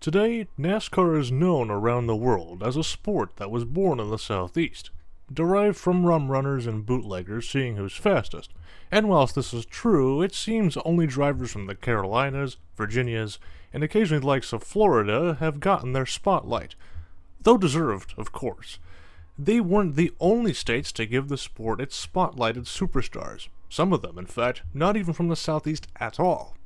Today, NASCAR is known around the world as a sport that was born in the Southeast, derived from rum runners and bootleggers seeing who's fastest. And whilst this is true, it seems only drivers from the Carolinas, Virginias, and occasionally the likes of Florida have gotten their spotlight. Though deserved, of course. They weren't the only states to give the sport its spotlighted superstars. Some of them, in fact, not even from the Southeast at all.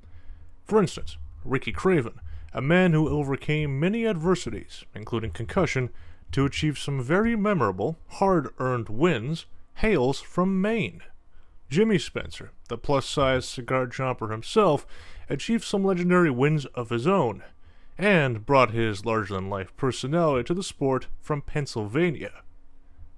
For instance, Ricky Craven, a man who overcame many adversities, including concussion, to achieve some very memorable, hard-earned wins, hails from Maine. Jimmy Spencer, the plus-size cigar chomper himself, achieved some legendary wins of his own, and brought his larger-than-life personality to the sport from Pennsylvania.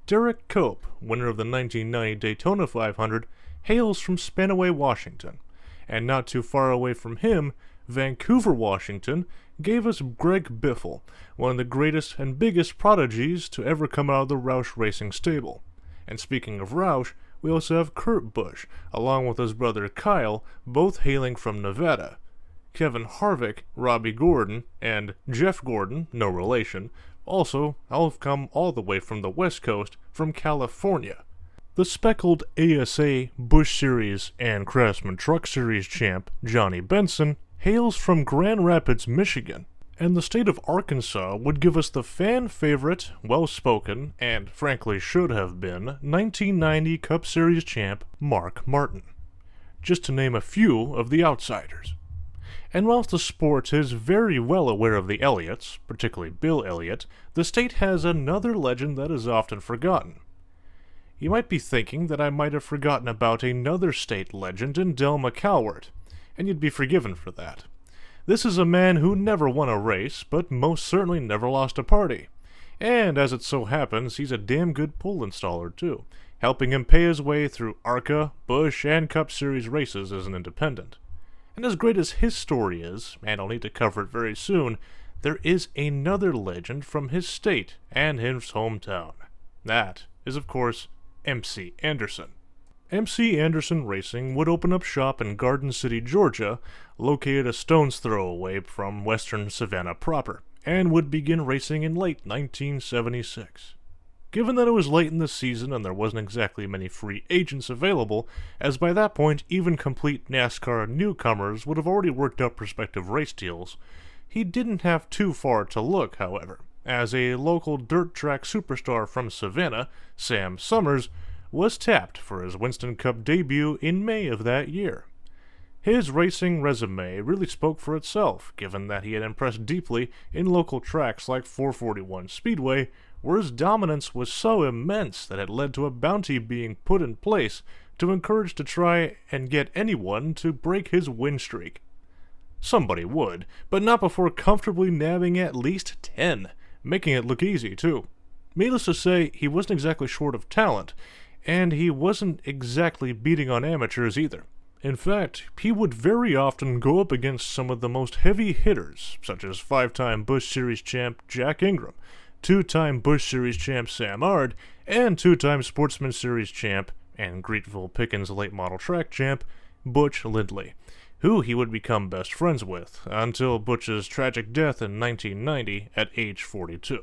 Derek Cope, winner of the 1990 Daytona 500, hails from Spanaway, Washington, and not too far away from him, Vancouver, Washington, gave us Greg Biffle, one of the greatest and biggest prodigies to ever come out of the Roush racing stable. And speaking of Roush, we also have Kurt Busch, along with his brother Kyle, both hailing from Nevada. Kevin Harvick, Robbie Gordon, and Jeff Gordon, no relation, also have come all the way from the West Coast, from California. The speckled ASA, Busch Series, and Craftsman Truck Series champ, Johnny Benson, hails from Grand Rapids, Michigan, and the state of Arkansas would give us the fan-favorite, well-spoken, and frankly should have been, 1990 Cup Series champ, Mark Martin. Just to name a few of the outsiders. And whilst the sport is very well aware of the Elliots, particularly Bill Elliott, the state has another legend that is often forgotten. You might be thinking that I might have forgotten about another state legend in Del McCalwart, and you'd be forgiven for that. This is a man who never won a race, but most certainly never lost a party. And as it so happens, he's a damn good pool installer too, helping him pay his way through ARCA, Busch, and Cup Series races as an independent. And as great as his story is, and I'll need to cover it very soon, there is another legend from his state and his hometown. That is, of course, MC Anderson. MC Anderson Racing would open up shop in Garden City, Georgia, located a stone's throw away from western Savannah proper, and would begin racing in late 1976. Given that it was late in the season and there wasn't exactly many free agents available, as by that point even complete NASCAR newcomers would have already worked out prospective race deals, he didn't have too far to look, however, as a local dirt track superstar from Savannah, Sam Summers, was tapped for his Winston Cup debut in May of that year. His racing resume really spoke for itself, given that he had impressed deeply in local tracks like 441 Speedway, where his dominance was so immense that it led to a bounty being put in place to encourage to try and get anyone to break his win streak. Somebody would, but not before comfortably nabbing at least 10, making it look easy too. Needless to say, he wasn't exactly short of talent, and he wasn't exactly beating on amateurs either. In fact, he would very often go up against some of the most heavy hitters, such as 5-time Busch Series champ Jack Ingram, 2-time Busch Series champ Sam Ard, and 2-time Sportsman Series champ and Greetville Pickens late model track champ Butch Lindley, who he would become best friends with, until Butch's tragic death in 1990 at age 42.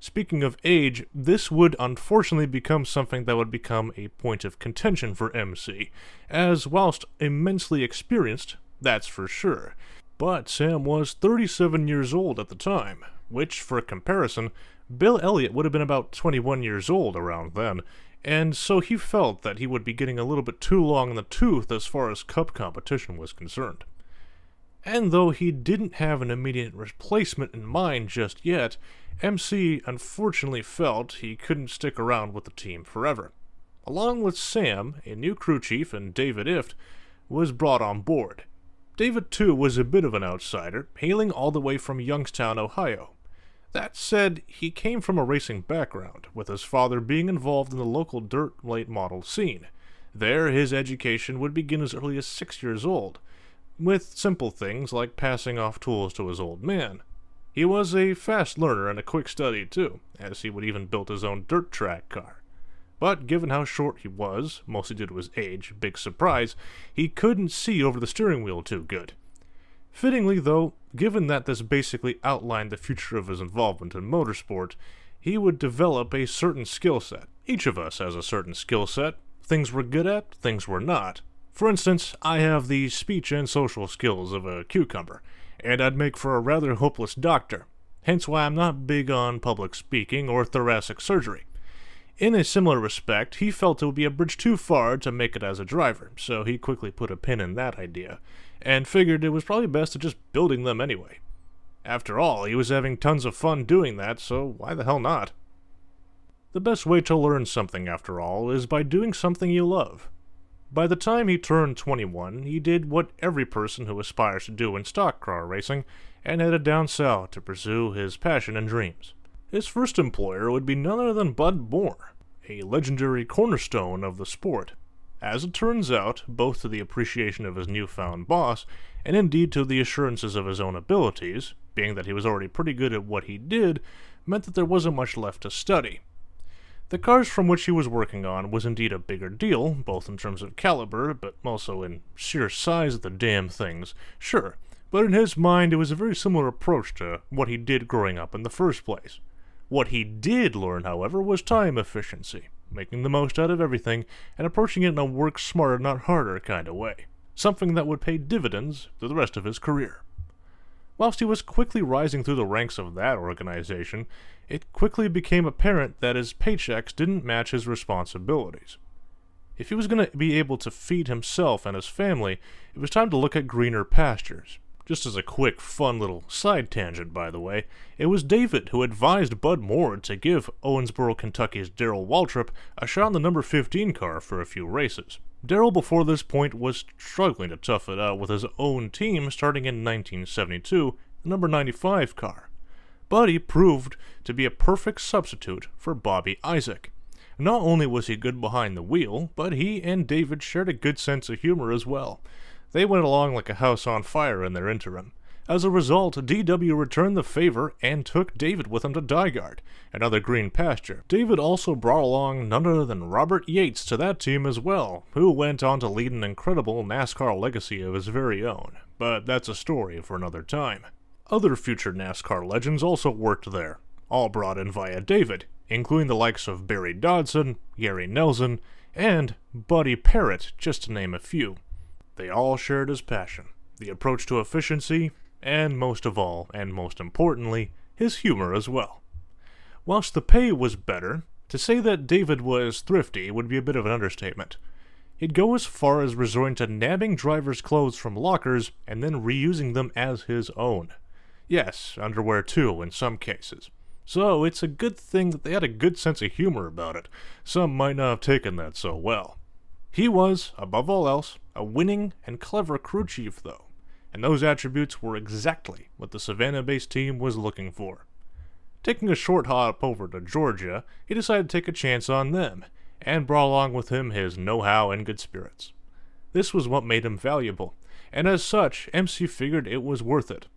Speaking of age, this would unfortunately become something that would become a point of contention for MC, as whilst immensely experienced, that's for sure, but Sam was 37 years old at the time, which, for comparison, Bill Elliott would have been about 21 years old around then, and so he felt that he would be getting a little bit too long in the tooth as far as cup competition was concerned. And though he didn't have an immediate replacement in mind just yet, MC unfortunately felt he couldn't stick around with the team forever. Along with Sam, a new crew chief and David Ift was brought on board. David too was a bit of an outsider, hailing all the way from Youngstown, Ohio. That said, he came from a racing background, with his father being involved in the local dirt late model scene. There, his education would begin as early as 6 years old, with simple things like passing off tools to his old man. He was a fast learner and a quick study too, as he would even build his own dirt track car. But given how short he was, mostly due to his age, big surprise, he couldn't see over the steering wheel too good. Fittingly, though, given that this basically outlined the future of his involvement in motorsport, he would develop a certain skill set. Each of us has a certain skill set. Things we're good at, things we're not. For instance, I have the speech and social skills of a cucumber, and I'd make for a rather hopeless doctor, hence why I'm not big on public speaking or thoracic surgery. In a similar respect, he felt it would be a bridge too far to make it as a driver, so he quickly put a pin in that idea, and figured it was probably best to just building them anyway. After all, he was having tons of fun doing that, so why the hell not? The best way to learn something, after all, is by doing something you love. By the time he turned 21, he did what every person who aspires to do in stock car racing, and headed down south to pursue his passion and dreams. His first employer would be none other than Bud Moore, a legendary cornerstone of the sport. As it turns out, both to the appreciation of his newfound boss, and indeed to the assurances of his own abilities, being that he was already pretty good at what he did, meant that there wasn't much left to study. The cars from which he was working on was indeed a bigger deal, both in terms of caliber, but also in sheer size of the damn things, sure, but in his mind it was a very similar approach to what he did growing up in the first place. What he did learn, however, was time efficiency, making the most out of everything, and approaching it in a work smarter, not harder kind of way, something that would pay dividends through the rest of his career. Whilst he was quickly rising through the ranks of that organization, it quickly became apparent that his paychecks didn't match his responsibilities. If he was going to be able to feed himself and his family, it was time to look at greener pastures. Just as a quick, fun little side tangent, by the way, it was David who advised Bud Moore to give Owensboro, Kentucky's Darrell Waltrip a shot in the number 15 car for a few races. Darrell before this point was struggling to tough it out with his own team starting in 1972, the number 95 car. Buddy proved to be a perfect substitute for Bobby Isaac. Not only was he good behind the wheel, but he and David shared a good sense of humor as well. They went along like a house on fire in their interim. As a result, DW returned the favor and took David with him to Dygard, another green pasture. David also brought along none other than Robert Yates to that team as well, who went on to lead an incredible NASCAR legacy of his very own, but that's a story for another time. Other future NASCAR legends also worked there, all brought in via David, including the likes of Barry Dodson, Gary Nelson, and Buddy Parrott, just to name a few. They all shared his passion, the approach to efficiency, and most of all, and most importantly, his humor as well. Whilst the pay was better, to say that David was thrifty would be a bit of an understatement. He'd go as far as resorting to nabbing drivers' clothes from lockers and then reusing them as his own. Yes, underwear too in some cases. So it's a good thing that they had a good sense of humor about it. Some might not have taken that so well. He was, above all else, a winning and clever crew chief though, and those attributes were exactly what the Savannah-based team was looking for. Taking a short hop over to Georgia, he decided to take a chance on them, and brought along with him his know-how and good spirits. This was what made him valuable, and as such, MC figured it was worth it.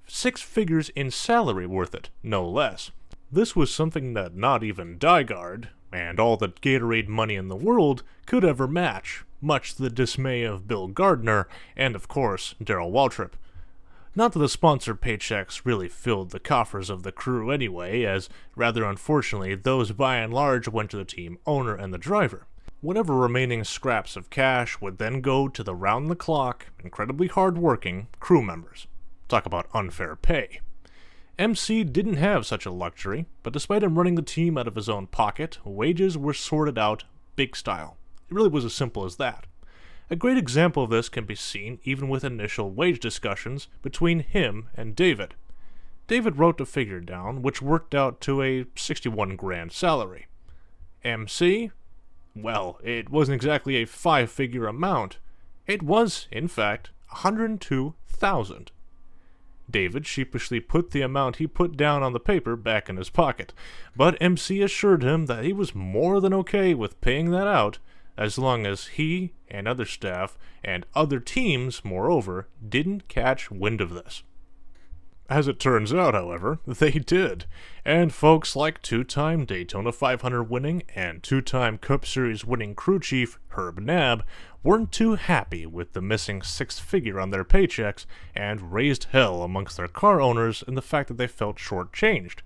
6 figures in salary worth it, no less. This was something that not even Dygard, and all the Gatorade money in the world, could ever match, much to the dismay of Bill Gardner, and of course, Darrell Waltrip. Not that the sponsor paychecks really filled the coffers of the crew anyway, as rather unfortunately those by and large went to the team owner and the driver. Whatever remaining scraps of cash would then go to the round-the-clock, incredibly hard-working crew members. Talk about unfair pay. MC didn't have such a luxury, but despite him running the team out of his own pocket, wages were sorted out big style. It really was as simple as that. A great example of this can be seen even with initial wage discussions between him and David. David wrote a figure down, which worked out to a 61 grand salary. MC? Well, it wasn't exactly a 5-figure amount. It was, in fact, $102,000. David sheepishly put the amount he put down on the paper back in his pocket, but MC assured him that he was more than okay with paying that out, as long as he and other staff, and other teams, moreover, didn't catch wind of this. As it turns out, however, they did, and folks like two-time Daytona 500 winning and two-time Cup Series winning crew chief Herb Nabb weren't too happy with the missing six figure on their paychecks and raised hell amongst their car owners in the fact that they felt shortchanged.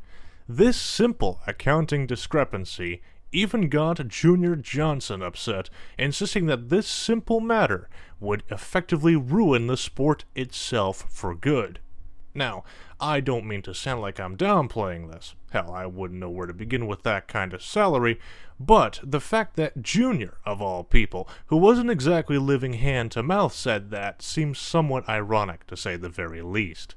This simple accounting discrepancy even got Junior Johnson upset, insisting that this simple matter would effectively ruin the sport itself for good. Now, I don't mean to sound like I'm downplaying this. Hell, I wouldn't know where to begin with that kind of salary, but the fact that Junior, of all people, who wasn't exactly living hand-to-mouth, said that seems somewhat ironic, to say the very least.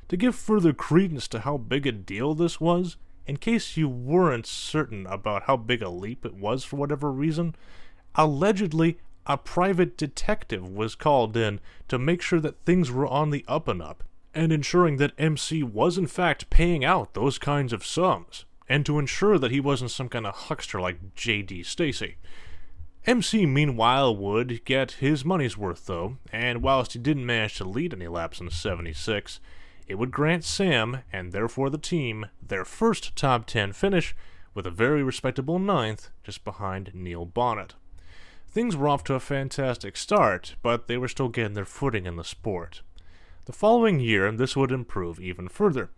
To give further credence to how big a deal this was, in case you weren't certain about how big a leap it was for whatever reason, allegedly a private detective was called in to make sure that things were on the up and up, and ensuring that MC was in fact paying out those kinds of sums, and to ensure that he wasn't some kind of huckster like J.D. Stacy. MC meanwhile would get his money's worth though, and whilst he didn't manage to lead any laps in 76, it would grant Sam, and therefore the team, their first top 10 finish, with a very respectable 9th, just behind Neil Bonnet. Things were off to a fantastic start, but they were still getting their footing in the sport. The following year, this would improve even further.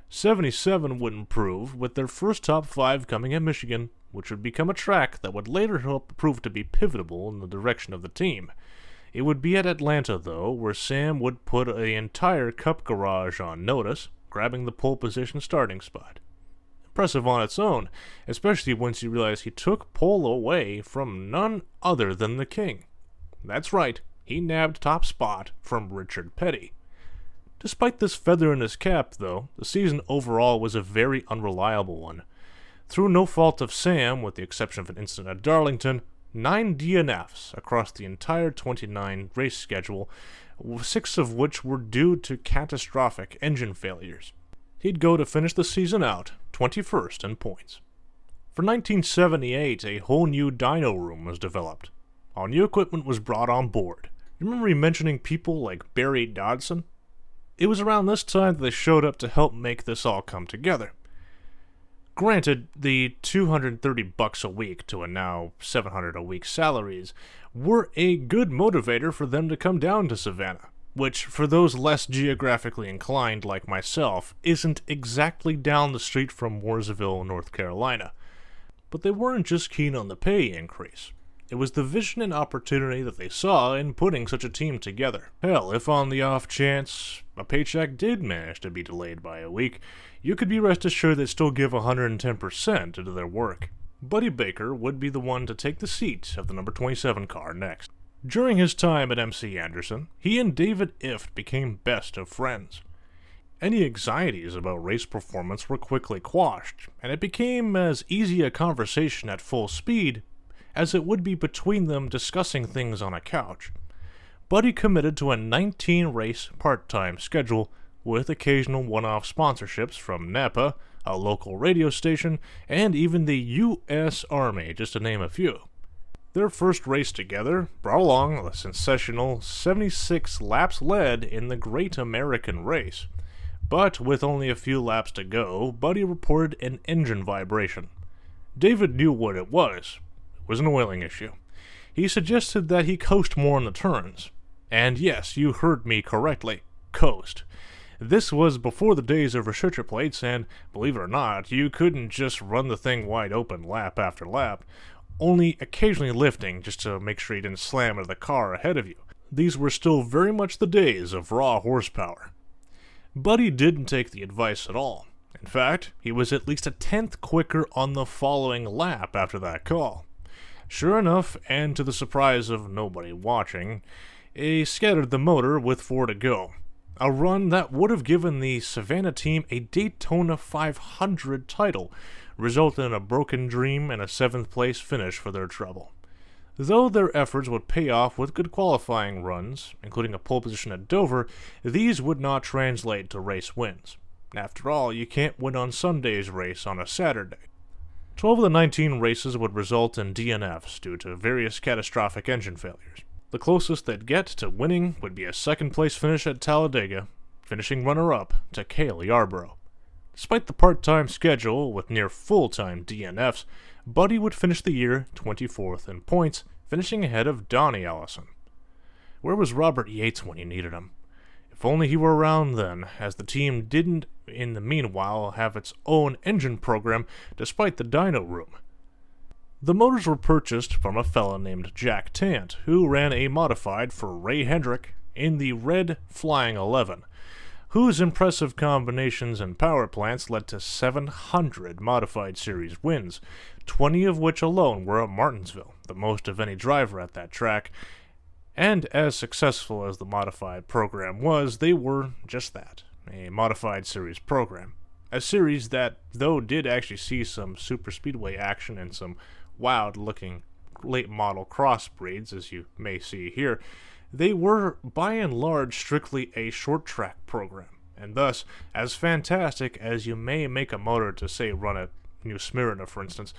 77 would improve, with their first top 5 coming at Michigan, which would become a track that would later help prove to be pivotal in the direction of the team. It would be at Atlanta, though, where Sam would put an entire Cup garage on notice, grabbing the pole position starting spot. Impressive on its own, especially once you realize he took pole away from none other than the King. That's right, he nabbed top spot from Richard Petty. Despite this feather in his cap, though, the season overall was a very unreliable one. Through no fault of Sam, with the exception of an incident at Darlington, 9 DNFs across the entire 29 race schedule, 6 of which were due to catastrophic engine failures. He'd go to finish the season out 21st in points. For 1978, a whole new dyno room was developed. All new equipment was brought on board. Remember me mentioning people like Barry Dodson? It was around this time that they showed up to help make this all come together. Granted, the $230 a week to a now $700 a week salaries were a good motivator for them to come down to Savannah, which, for those less geographically inclined like myself, isn't exactly down the street from Mooresville, North Carolina. But they weren't just keen on the pay increase. It was the vision and opportunity that they saw in putting such a team together. Hell, if on the off chance a paycheck did manage to be delayed by a week, you could be rest assured they'd still give 110% into their work. Buddy Baker would be the one to take the seat of the number 27 car next. During his time at MC Anderson, he and David Ift became best of friends. Any anxieties about race performance were quickly quashed, and it became as easy a conversation at full speed as it would be between them discussing things on a couch. Buddy committed to a 19-race part-time schedule with occasional one-off sponsorships from Napa, a local radio station, and even the U.S. Army, just to name a few. Their first race together brought along a sensational 76 laps led in the Great American Race. But with only a few laps to go, Buddy reported an engine vibration. David knew what it was. It was an oiling issue. He suggested that he coast more on the turns. And yes, you heard me correctly. Coast. This was before the days of restrictor plates, and believe it or not, you couldn't just run the thing wide open lap after lap, only occasionally lifting just to make sure you didn't slam into the car ahead of you. These were still very much the days of raw horsepower. Buddy didn't take the advice at all. In fact, he was at least a tenth quicker on the following lap after that call. Sure enough, and to the surprise of nobody watching, he scattered the motor with 4 to go. A run that would have given the Savannah team a Daytona 500 title, resulting in a broken dream and a 7th place finish for their trouble. Though their efforts would pay off with good qualifying runs, including a pole position at Dover, these would not translate to race wins. After all, you can't win on Sunday's race on a Saturday. 12 of the 19 races would result in DNFs due to various catastrophic engine failures. The closest they'd get to winning would be a 2nd place finish at Talladega, finishing runner-up to Cale Yarborough. Despite the part-time schedule with near full-time DNFs, Buddy would finish the year 24th in points, finishing ahead of Donnie Allison. Where was Robert Yates when you needed him? If only he were around then, as the team didn't, in the meanwhile, have its own engine program despite the dyno room. The motors were purchased from a fella named Jack Tant, who ran a modified for Ray Hendrick in the red Flying 11, whose impressive combinations and power plants led to 700 modified series wins, 20 of which alone were at Martinsville, the most of any driver at that track. And as successful as the modified program was, they were just that, a modified series program. A series that, though did actually see some super speedway action and some wild-looking late-model crossbreeds, as you may see here, they were, by and large, strictly a short-track program, and thus, as fantastic as you may make a motor to, say, run at New Smyrna, for instance,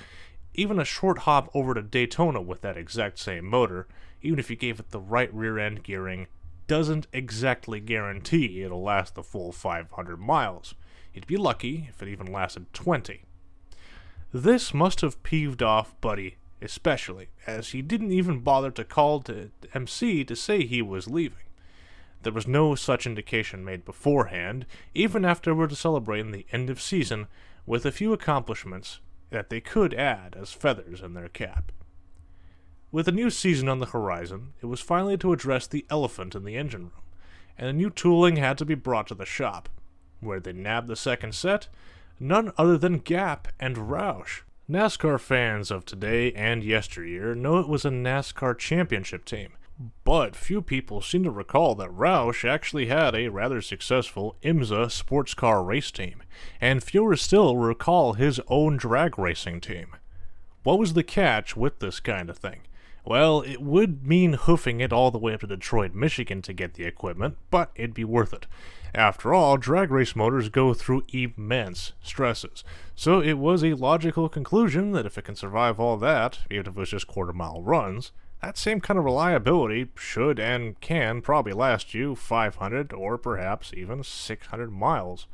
even a short hop over to Daytona with that exact same motor, even if you gave it the right rear-end gearing, doesn't exactly guarantee it'll last the full 500 miles. You'd be lucky if it even lasted 20. This must have peeved off Buddy especially, as he didn't even bother to call to MC to say he was leaving. There was no such indication made beforehand, even afterward celebrating the end of season with a few accomplishments that they could add as feathers in their cap. With a new season on the horizon, it was finally to address the elephant in the engine room, and a new tooling had to be brought to the shop, where they nabbed the second set, none other than Gap and Roush. NASCAR fans of today and yesteryear know it was a NASCAR championship team, but few people seem to recall that Roush actually had a rather successful IMSA sports car race team, and fewer still recall his own drag racing team. What was the catch with this kind of thing? Well, it would mean hoofing it all the way up to Detroit, Michigan to get the equipment, but it'd be worth it. After all, drag race motors go through immense stresses, so it was a logical conclusion that if it can survive all that, even if it was just quarter-mile runs, that same kind of reliability should and can probably last you 500 or perhaps even 600 miles.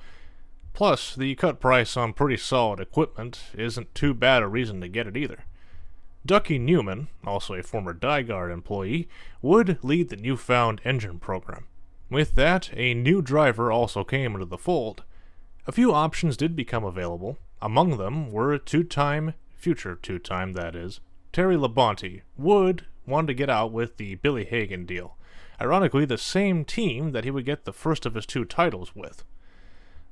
Plus, the cut price on pretty solid equipment isn't too bad a reason to get it either. Ducky Newman, also a former DieGuard employee, would lead the newfound engine program. With that, a new driver also came into the fold. A few options did become available. Among them were future two-time that is, Terry Labonte wanted to get out with the Billy Hagan deal. Ironically, the same team that he would get the first of his 2 titles with.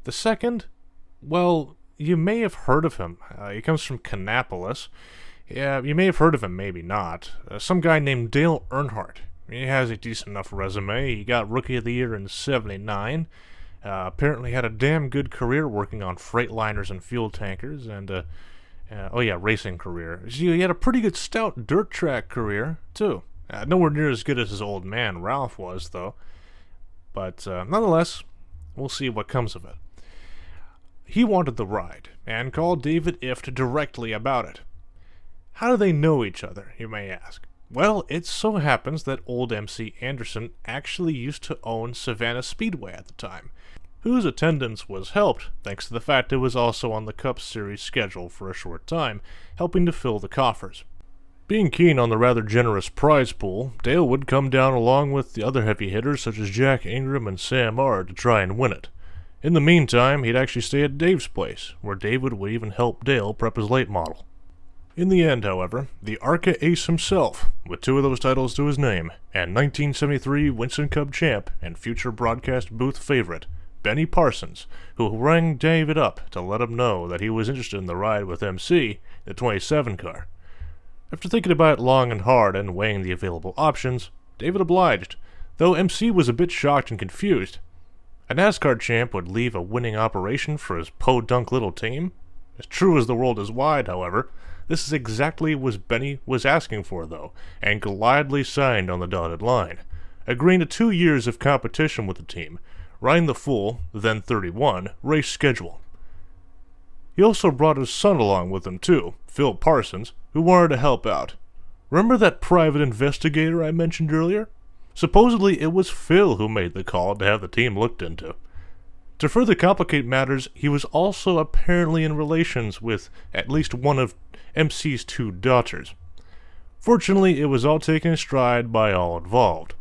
The second, well, you may have heard of him. He comes from Kannapolis. Yeah, you may have heard of him, maybe not. Some guy named Dale Earnhardt. He has a decent enough resume. He got Rookie of the Year in '79. Apparently had a damn good career working on Freightliners and fuel tankers, and, racing career. He had a pretty good stout dirt track career, too. Nowhere near as good as his old man, Ralph, was, though. But, nonetheless, we'll see what comes of it. He wanted the ride, and called David Ift directly about it. How do they know each other, you may ask? Well, it so happens that old MC Anderson actually used to own Savannah Speedway at the time, whose attendance was helped thanks to the fact it was also on the Cup Series schedule for a short time, helping to fill the coffers. Being keen on the rather generous prize pool, Dale would come down along with the other heavy hitters such as Jack Ingram and Sam Ard to try and win it. In the meantime, he'd actually stay at Dave's place, where David would even help Dale prep his late model. In the end, however, the ARCA ace himself, with 2 of those titles to his name, and 1973 Winston Cup champ and future broadcast booth favorite, Benny Parsons, who rang David up to let him know that he was interested in the ride with MC, the 27 car. After thinking about it long and hard and weighing the available options, David obliged, though MC was a bit shocked and confused. A NASCAR champ would leave a winning operation for his podunk little team? As true as the world is wide, however, this is exactly what Benny was asking for, though, and gladly signed on the dotted line, agreeing to 2 years of competition with the team, riding the full, then 31, race schedule. He also brought his son along with him, too, Phil Parsons, who wanted to help out. Remember that private investigator I mentioned earlier? Supposedly it was Phil who made the call to have the team looked into. To further complicate matters, he was also apparently in relations with at least one of MC's two daughters. Fortunately, it was all taken in stride by all involved.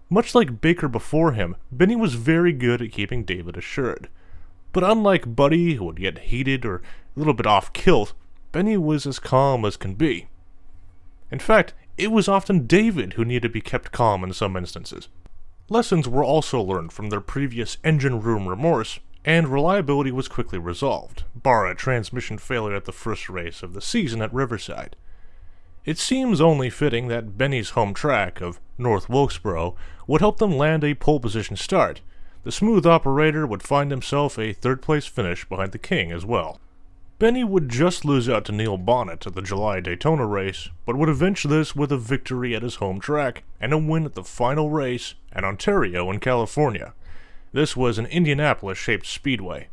Much like Baker before him, Benny was very good at keeping David assured. But unlike Buddy, who would get heated or a little bit off kilt, Benny was as calm as can be. In fact, it was often David who needed to be kept calm in some instances. Lessons were also learned from their previous engine room remorse, and reliability was quickly resolved, bar a transmission failure at the first race of the season at Riverside. It seems only fitting that Benny's home track of North Wilkesboro would help them land a pole position start. The smooth operator would find himself a third-place finish behind the King as well. Benny would just lose out to Neil Bonnet at the July Daytona race, but would avenge this with a victory at his home track and a win at the final race at Ontario in California. This was an Indianapolis-shaped speedway.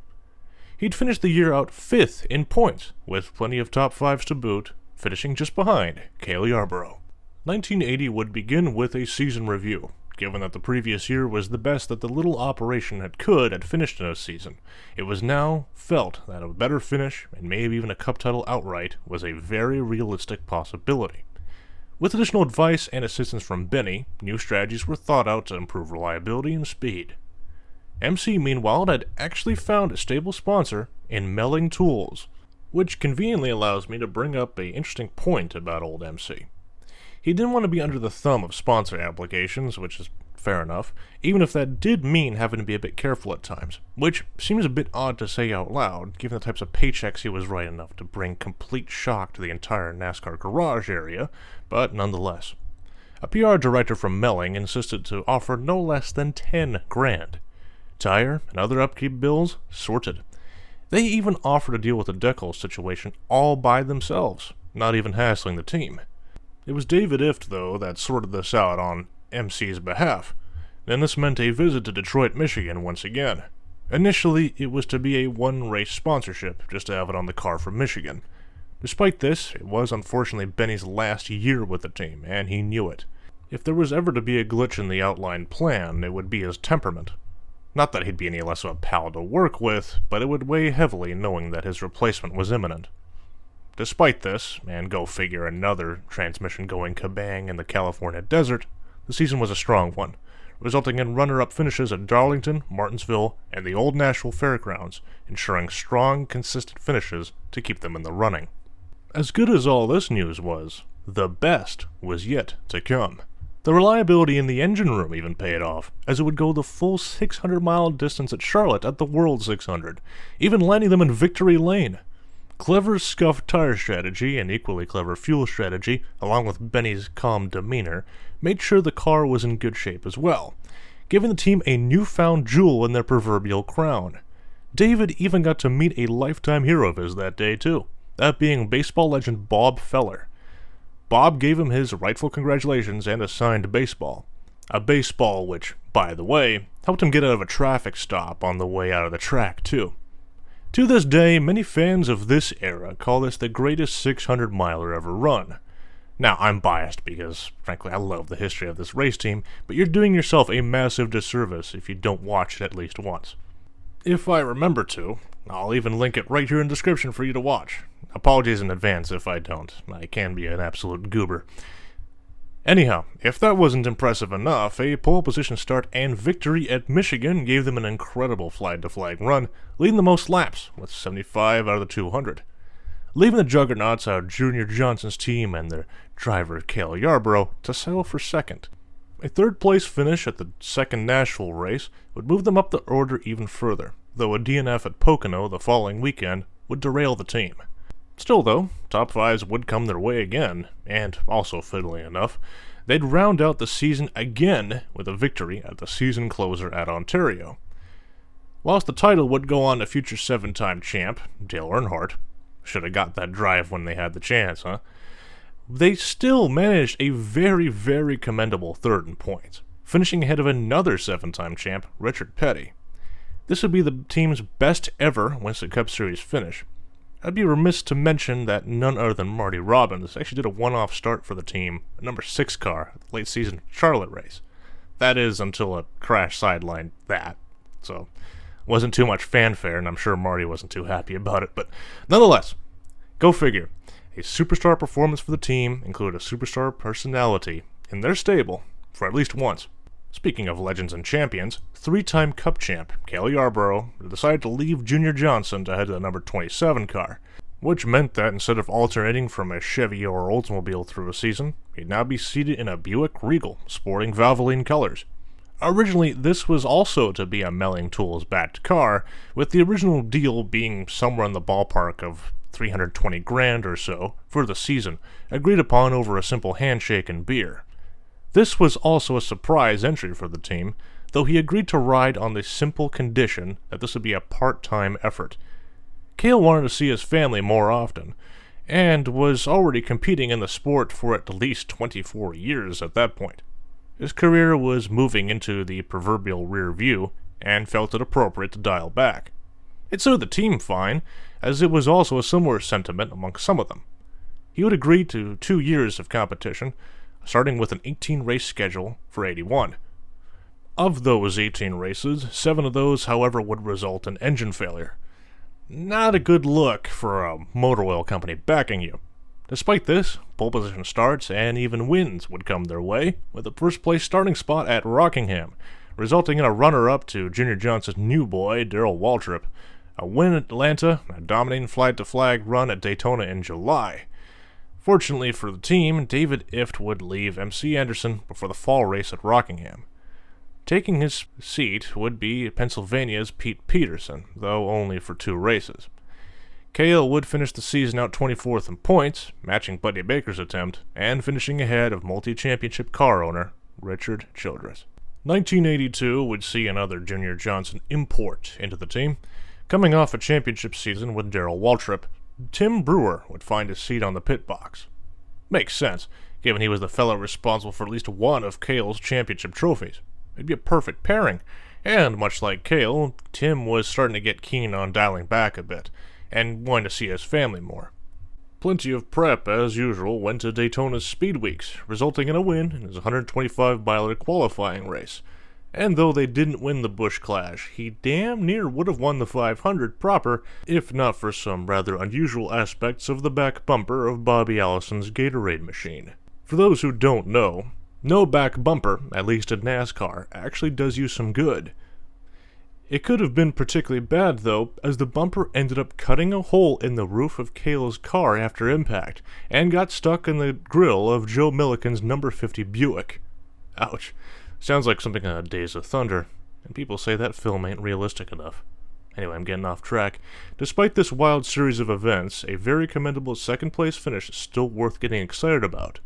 He'd finished the year out 5th in points, with plenty of top 5s to boot, finishing just behind Cale Yarborough. 1980 would begin with a season review. Given that the previous year was the best that the little operation had finished in a season, it was now felt that a better finish, and maybe even a cup title outright, was a very realistic possibility. With additional advice and assistance from Benny, new strategies were thought out to improve reliability and speed. MC, meanwhile, had actually found a stable sponsor in Melling Tools, which conveniently allows me to bring up an interesting point about old MC. He didn't want to be under the thumb of sponsor applications, which is fair enough, even if that did mean having to be a bit careful at times, which seems a bit odd to say out loud, given the types of paychecks he was writing enough to bring complete shock to the entire NASCAR garage area, but nonetheless. A PR director from Melling insisted to offer no less than 10 grand. Tire and other upkeep bills sorted. They even offered to deal with the decal situation all by themselves, not even hassling the team. It was David Ift, though, that sorted this out on MC's behalf. Then this meant a visit to Detroit, Michigan once again. Initially, it was to be a one-race sponsorship, just to have it on the car from Michigan. Despite this, it was unfortunately Benny's last year with the team, and he knew it. If there was ever to be a glitch in the outlined plan, it would be his temperament. Not that he'd be any less of a pal to work with, but it would weigh heavily knowing that his replacement was imminent. Despite this, and go figure another transmission-going kabang in the California desert, the season was a strong one, resulting in runner-up finishes at Darlington, Martinsville, and the Old Nashville Fairgrounds, ensuring strong, consistent finishes to keep them in the running. As good as all this news was, the best was yet to come. The reliability in the engine room even paid off, as it would go the full 600-mile distance at Charlotte at the World 600, even landing them in victory lane. Clever scuffed tire strategy and equally clever fuel strategy, along with Benny's calm demeanor, made sure the car was in good shape as well, giving the team a newfound jewel in their proverbial crown. David even got to meet a lifetime hero of his that day too, that being baseball legend Bob Feller. Bob gave him his rightful congratulations and a signed baseball. A baseball which, by the way, helped him get out of a traffic stop on the way out of the track too. To this day, many fans of this era call this the greatest 600-miler ever run. Now, I'm biased because, frankly, I love the history of this race team, but you're doing yourself a massive disservice if you don't watch it at least once. If I remember to, I'll even link it right here in the description for you to watch. Apologies in advance if I don't. I can be an absolute goober. Anyhow, if that wasn't impressive enough, a pole position start and victory at Michigan gave them an incredible flag-to-flag run, leading the most laps, with 75 out of the 200. Leaving the juggernauts out Junior Johnson's team and their driver Cale Yarborough to settle for second. A third-place finish at the second Nashville race would move them up the order even further, though a DNF at Pocono the following weekend would derail the team. Still, though, top 5s would come their way again, and also fiddly enough, they'd round out the season again with a victory at the season closer at Ontario. Whilst the title would go on to future 7-time champ, Dale Earnhardt, should have got that drive when they had the chance, huh? They still managed a very, very commendable third in points, finishing ahead of another 7-time champ, Richard Petty. This would be the team's best ever Winston Cup Series finish. I'd be remiss to mention that none other than Marty Robbins actually did a one-off start for the team, a number 6 car, at the late-season Charlotte race. That is, until a crash sidelined that. So, Wasn't too much fanfare, and I'm sure Marty wasn't too happy about it, but nonetheless, go figure. A superstar performance for the team included a superstar personality in their stable for at least once. Speaking of legends and champions, 3-time Cup champ Cale Yarborough decided to leave Junior Johnson to head to the number 27 car, which meant that instead of alternating from a Chevy or Oldsmobile through a season, he'd now be seated in a Buick Regal sporting Valvoline colors. Originally, this was also to be a Melling Tools-backed car, with the original deal being somewhere in the ballpark of $320,000 or so for the season, agreed upon over a simple handshake and beer. This was also a surprise entry for the team, though he agreed to ride on the simple condition that this would be a part-time effort. Cale wanted to see his family more often, and was already competing in the sport for at least 24 years at that point. His career was moving into the proverbial rear view, and felt it appropriate to dial back. It suited the team fine, as it was also a similar sentiment among some of them. He would agree to 2 years of competition, starting with an 18-race schedule for 81. Of those 18 races, 7 of those, however, would result in engine failure. Not a good look for a motor oil company backing you. Despite this, pole position starts and even wins would come their way, with a first-place starting spot at Rockingham, resulting in a runner-up to Junior Johnson's new boy, Darrell Waltrip, a win at Atlanta, and a dominating flag-to-flag run at Daytona in July. Fortunately for the team, David Ift would leave MC Anderson before the fall race at Rockingham. Taking his seat would be Pennsylvania's Pete Peterson, though only for 2 races. Cale would finish the season out 24th in points, matching Buddy Baker's attempt, and finishing ahead of multi-championship car owner Richard Childress. 1982 would see another Junior Johnson import into the team. Coming off a championship season with Darrell Waltrip, Tim Brewer would find his seat on the pit box. Makes sense, given he was the fellow responsible for at least one of Cale's championship trophies. It'd be a perfect pairing, and much like Cale, Tim was starting to get keen on dialing back a bit, and wanting to see his family more. Plenty of prep, as usual, went to Daytona's Speed Weeks, resulting in a win in his 125-miler qualifying race. And though they didn't win the Busch Clash, he damn near would have won the 500 proper, if not for some rather unusual aspects of the back bumper of Bobby Allison's Gatorade machine. For those who don't know, no back bumper, at least in NASCAR, actually does you some good. It could have been particularly bad, though, as the bumper ended up cutting a hole in the roof of Cale's car after impact, and got stuck in the grill of Joe Milliken's number 50 Buick. Ouch. Sounds like something on Days of Thunder, and people say that film ain't realistic enough. Anyway, I'm getting off track. Despite this wild series of events, a very commendable second-place finish is still worth getting excited about.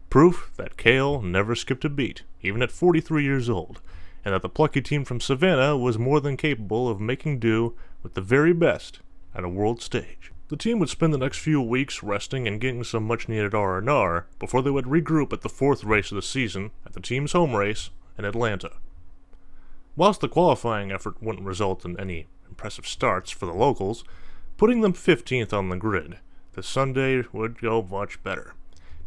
Proof that Cale never skipped a beat, even at 43 years old, and that the plucky team from Savannah was more than capable of making do with the very best at a world stage. The team would spend the next few weeks resting and getting some much-needed R&R before they would regroup at the 4th race of the season at the team's home race in Atlanta. Whilst the qualifying effort wouldn't result in any impressive starts for the locals, putting them 15th on the grid, the Sunday would go much better.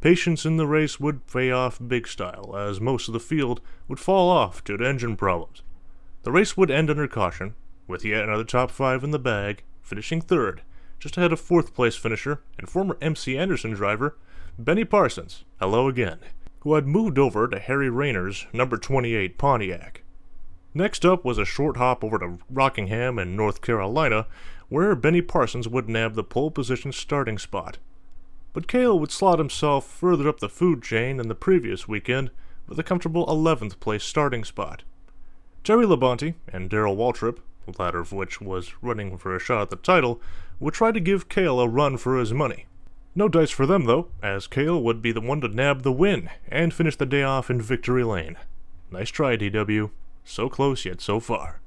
Patience in the race would pay off big style, as most of the field would fall off due to engine problems. The race would end under caution, with yet another top 5 in the bag, finishing 3rd, just ahead of 4th-place finisher and former MC Anderson driver Benny Parsons, hello again, who had moved over to Harry Rayner's number 28 Pontiac. Next up was a short hop over to Rockingham in North Carolina, where Benny Parsons would nab the pole position starting spot. But Cale would slot himself further up the food chain than the previous weekend with a comfortable 11th place starting spot. Terry Labonte and Darrell Waltrip, the latter of which was running for a shot at the title, would try to give Cale a run for his money. No dice for them, though, as Cale would be the one to nab the win and finish the day off in victory lane. Nice try, DW. So close yet so far.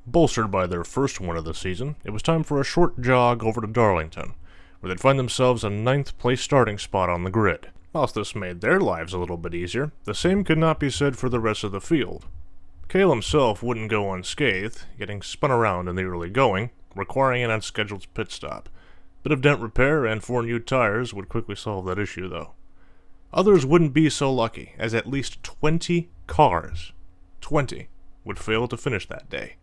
Bolstered by their first win of the season, it was time for a short jog over to Darlington, where they'd find themselves a 9th place starting spot on the grid. Whilst this made their lives a little bit easier, the same could not be said for the rest of the field. Cale himself wouldn't go unscathed, getting spun around in the early going, requiring an unscheduled pit stop. Bit of dent repair and 4 new tires would quickly solve that issue, though. Others wouldn't be so lucky, as at least 20 cars, 20, would fail to finish that day.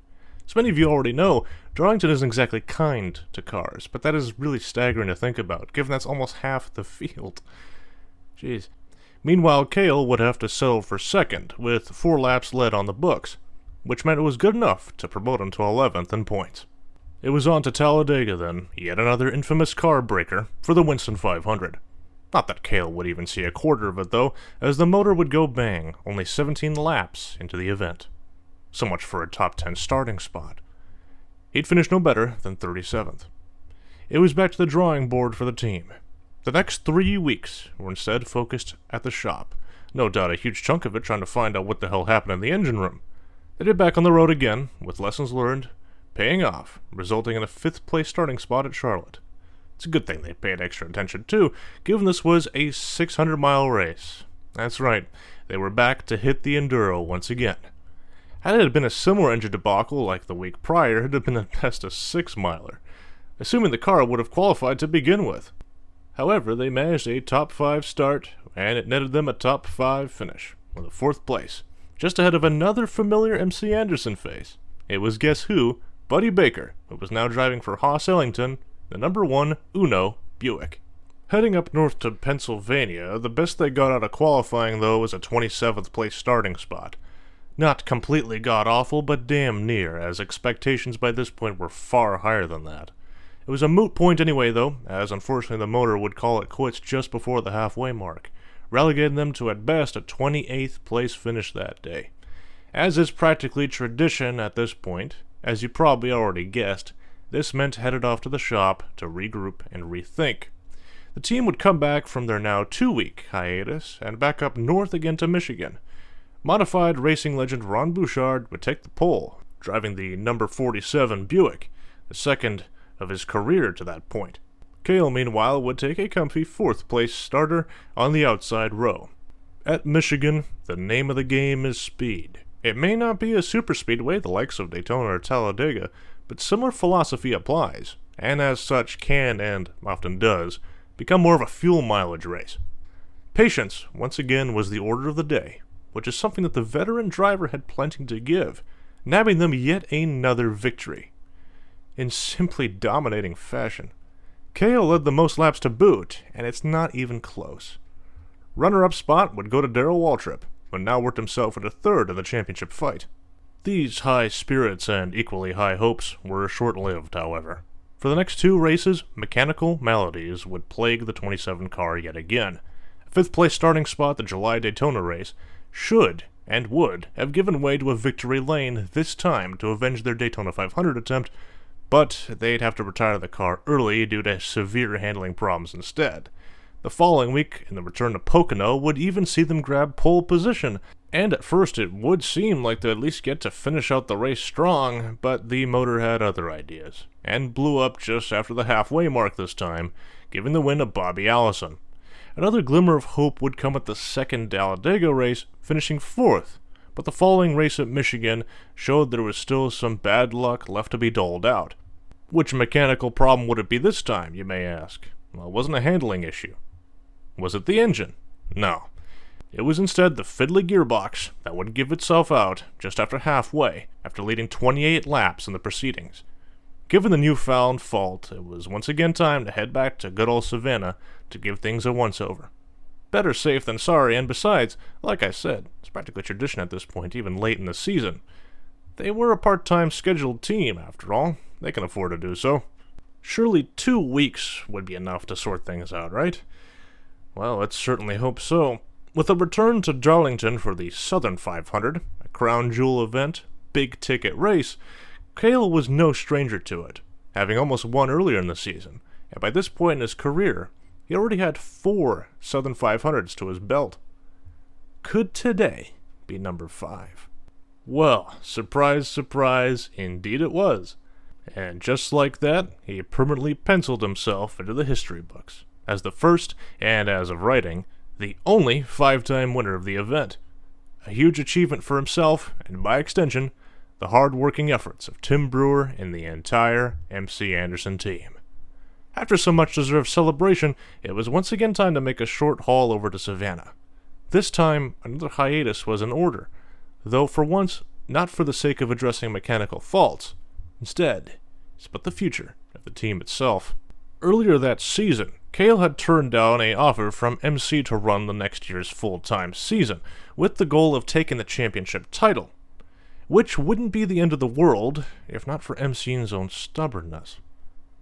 As many of you already know, Darlington isn't exactly kind to cars, but that is really staggering to think about, given that's almost half the field. Jeez. Meanwhile, Cale would have to settle for second, with 4 laps led on the books, which meant it was good enough to promote him to 11th in points. It was on to Talladega then, yet another infamous car breaker for the Winston 500. Not that Cale would even see a quarter of it though, as the motor would go bang only 17 laps into the event. So much for a top 10 starting spot. He'd finish no better than 37th. It was back to the drawing board for the team. The next 3 weeks were instead focused at the shop, no doubt a huge chunk of it trying to find out what the hell happened in the engine room. They did back on the road again, with lessons learned paying off, resulting in a 5th place starting spot at Charlotte. It's a good thing they paid extra attention too, given this was a 600-mile race. That's right, they were back to hit the Enduro once again. Had it been a similar engine debacle like the week prior, it would have been at best a 6-miler, assuming the car would have qualified to begin with. However, they managed a top 5 start, and it netted them a top 5 finish, with a 4th place, just ahead of another familiar MC Anderson face. It was guess who? Buddy Baker, who was now driving for Haas Ellington, the number 1 Uno Buick. Heading up north to Pennsylvania, the best they got out of qualifying though was a 27th place starting spot. Not completely god-awful, but damn near, as expectations by this point were far higher than that. It was a moot point anyway though, as unfortunately the motor would call it quits just before the halfway mark, relegating them to at best a 28th place finish that day. As is practically tradition at this point, as you probably already guessed, this meant headed off to the shop to regroup and rethink. The team would come back from their now 2-week hiatus and back up north again to Michigan. Modified racing legend Ron Bouchard would take the pole, driving the number 47 Buick, the second of his career to that point. Cale, meanwhile, would take a comfy 4th place starter on the outside row. At Michigan, the name of the game is speed. It may not be a super speedway the likes of Daytona or Talladega, but similar philosophy applies, and as such can, and often does, become more of a fuel mileage race. Patience, once again, was the order of the day, which is something that the veteran driver had plenty to give, nabbing them yet another victory. In simply dominating fashion. Cale led the most laps to boot, and it's not even close. Runner-up spot would go to Darrell Waltrip, who now worked himself into 3rd in the championship fight. These high spirits and equally high hopes were short-lived, however. For the next 2 races, mechanical maladies would plague the 27 car yet again. A 5th place starting spot the July Daytona race should and would have given way to a victory lane this time to avenge their Daytona 500 attempt, but they'd have to retire the car early due to severe handling problems instead. The following week, in the return to Pocono, would even see them grab pole position, and at first it would seem like they'd at least get to finish out the race strong, but the motor had other ideas, and blew up just after the halfway mark this time, giving the win to Bobby Allison. Another glimmer of hope would come at the second Talladega race, finishing 4th, but the following race at Michigan showed there was still some bad luck left to be doled out. Which mechanical problem would it be this time, you may ask? Well, it wasn't a handling issue. Was it the engine? No. It was instead the fiddly gearbox that would give itself out just after halfway, after leading 28 laps in the proceedings. Given the newfound fault, it was once again time to head back to good old Savannah to give things a once-over. Better safe than sorry, and besides, like I said, it's practically tradition at this point, even late in the season. They were a part-time scheduled team, after all. They can afford to do so. Surely 2 weeks would be enough to sort things out, right? Well, let's certainly hope so. With a return to Darlington for the Southern 500, a crown jewel event, big-ticket race, Cale was no stranger to it, having almost won earlier in the season, and by this point in his career, he already had 4 Southern 500s to his belt. Could today be number 5? Well, surprise, surprise, indeed it was. And just like that, he permanently penciled himself into the history books, as the first, and as of writing, the only 5-time winner of the event. A huge achievement for himself, and by extension, the hard-working efforts of Tim Brewer and the entire MC Anderson team. After so much deserved celebration, it was once again time to make a short haul over to Savannah. This time, another hiatus was in order, though for once, not for the sake of addressing mechanical faults. Instead, it's about the future of the team itself. Earlier that season, Cale had turned down an offer from MC to run the next year's full-time season, with the goal of taking the championship title, which wouldn't be the end of the world if not for MC's own stubbornness.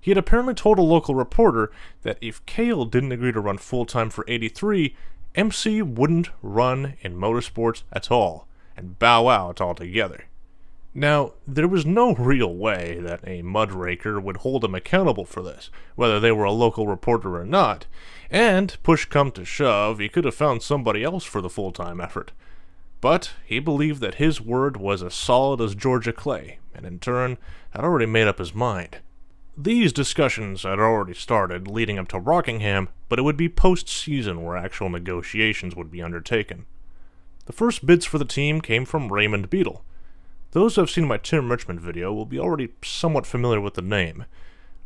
He had apparently told a local reporter that if Cale didn't agree to run full-time for 83, MC wouldn't run in motorsports at all, and bow out altogether. Now, there was no real way that a mudraker would hold him accountable for this, whether they were a local reporter or not, and, push come to shove, he could have found somebody else for the full-time effort. But he believed that his word was as solid as Georgia clay, and in turn, had already made up his mind. These discussions had already started leading up to Rockingham, but it would be post-season where actual negotiations would be undertaken. The first bids for the team came from Raymond Beadle. Those who have seen my Tim Richmond video will be already somewhat familiar with the name.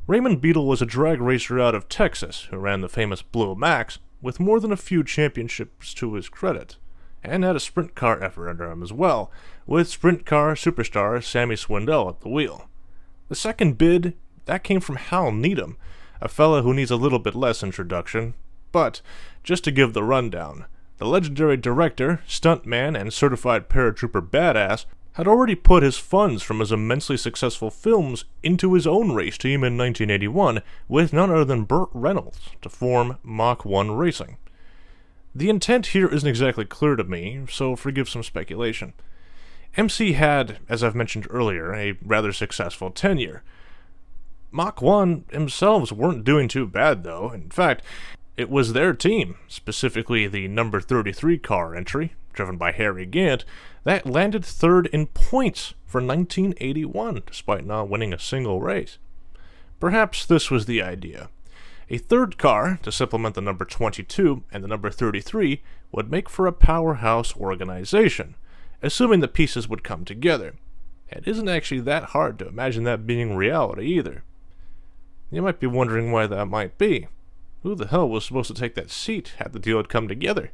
Raymond Beadle was a drag racer out of Texas who ran the famous Blue Max with more than a few championships to his credit, and had a sprint car effort under him as well, with sprint car superstar Sammy Swindell at the wheel. The second bid, that came from Hal Needham, a fella who needs a little bit less introduction, but just to give the rundown, the legendary director, stuntman, and certified paratrooper badass had already put his funds from his immensely successful films into his own race team in 1981 with none other than Burt Reynolds to form Mach 1 Racing. The intent here isn't exactly clear to me, so forgive some speculation. MC had, as I've mentioned earlier, a rather successful tenure. Mach 1 themselves weren't doing too bad, though. In fact, it was their team, specifically the number 33 car entry, driven by Harry Gant, that landed third in points for 1981, despite not winning a single race. Perhaps this was the idea. A third car, to supplement the number 22 and the number 33, would make for a powerhouse organization, assuming the pieces would come together. It isn't actually that hard to imagine that being reality either. You might be wondering why that might be. Who the hell was supposed to take that seat had the deal had come together?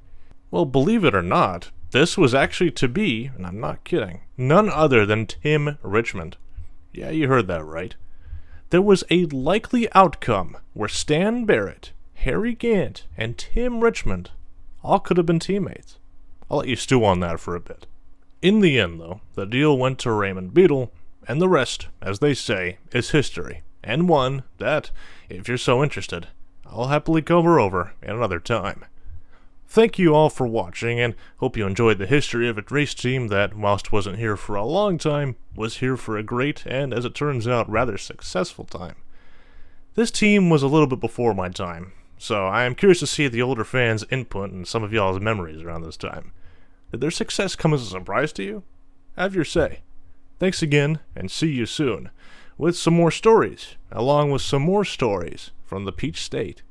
Well, believe it or not, this was actually to be, and I'm not kidding, none other than Tim Richmond. Yeah, you heard that right. There was a likely outcome where Stan Barrett, Harry Gant, and Tim Richmond all could have been teammates. I'll let you stew on that for a bit. In the end, though, the deal went to Raymond Beadle, and the rest, as they say, is history, and one that, if you're so interested, I'll happily cover over at another time. Thank you all for watching, and hope you enjoyed the history of a race team that, whilst wasn't here for a long time, was here for a great, and as it turns out, rather successful time. This team was a little bit before my time, so I am curious to see the older fans' input and some of y'all's memories around this time. Did their success come as a surprise to you? Have your say. Thanks again, and see you soon, with some more stories, along with some more stories from the Peach State.